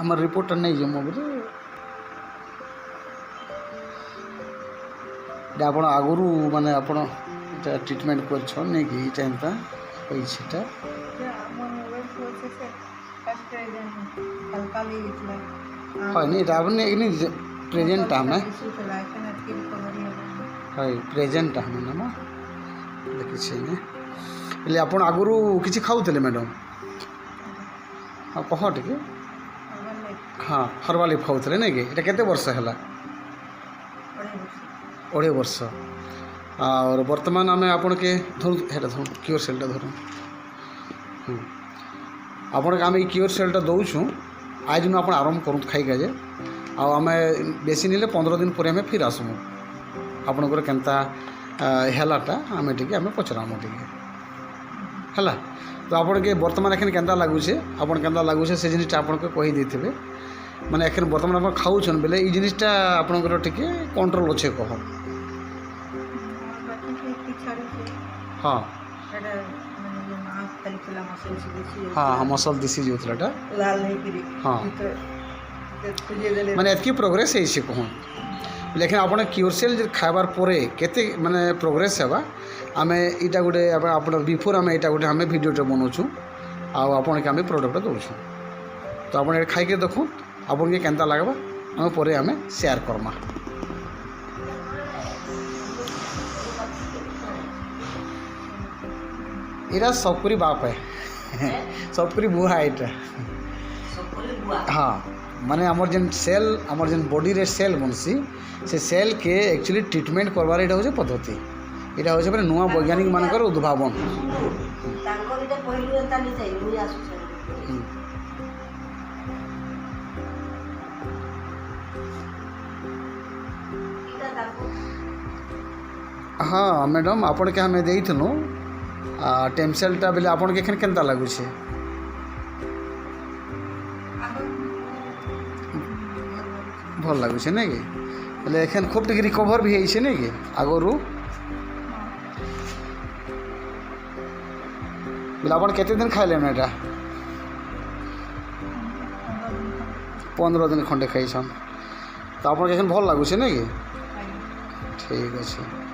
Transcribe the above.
আমার রিপোর্টটা নেই যে মোবাইলে ଆପଣ ଆଗରୁ ମାନେ ଆପଣ ଏଇଟା ଟ୍ରିଟମେଣ୍ଟ କରିଛନ୍ ନାଇକି ଏଇଟା ଏନ୍ତା ହେଇଛି ଏଇଟା ହয়নি এটা আপনি এখানে প্রেজেন্টটা ଆମେ হয় ପ୍ରେଜେଣ୍ଟଟା ଆମେ ନା ଦେଖିଛି ହେଲେ ଆପଣ ଆଗରୁ କିଛି ଖାଉଥିଲେ ମ୍ୟାଡ଼ାମ୍ ହଁ କହ ଟିକେ ହଁ ହର୍ବାଲିଫ୍ ଖାଉଥିଲେ ନାଇଁ କି ଏଇଟା କେତେ ବର୍ଷ ହେଲା 2.5 ବର୍ଷ और बर्तमान आम आपके धरु धरु क्योर सेलटा धरु आपण आम क्योर सेलटा दौचु आज दिन आप आरंभ करूँ खाई जे आम बेसी नीले 15 दिन पर फिर आसमु आपणकर केन्ता हेलाटा आम टे आम पचरामु टे है तो आपन के बर्तमान एखन केन्ता लगुचे आपन केन्ता लगुचे से जिनिसटा आपको कहीदे माने एखन बर्तमान आप खाऊन बेले ये जिनिसटा आपणकर टिके कंट्रोल अच्छे कह हाँ हाँ हाँ मसल दिशी जाता हाँ माने एतकी प्रोग्रेस है कहूँ लेकिन आप क्योर सेल खाबार परे केते माने प्रोग्रेस है आम यहाँ गोटे आप बिफोर आम यहाँ गोटे आम भिडियोटे बनाऊँ आपन के आम प्रोडक्ट दौचु तो आप खाई देखो आपन के केन्ता लगवा आम पर आम शेयर करमा इरा सबकरी बाप है सबकरी बुआ है हाँ माने आमर जेन सेल आमर जेन बॉडी रे सेल बनसी से सेल के एक्चुअली ट्रीटमेंट करवार यहाँ हूँ पद्धति यहाँ हूँ मैंने नुआ वैज्ञानिक मानकर उद्भावन हाँ मैडम आपन के हमें देइथनु टेमसेलटा बेले आपन के एखन केन्ता लागुछे भल लागुछे नै कि बेले एखन खूब टिके रिकवर भी होइछे नै कि आगरु बेले आपन केते दिन खाइले ना एटा 15 दिन खंडे खाइछन तो आपन के एखन भल लागुछे नै कि ठीक अछि।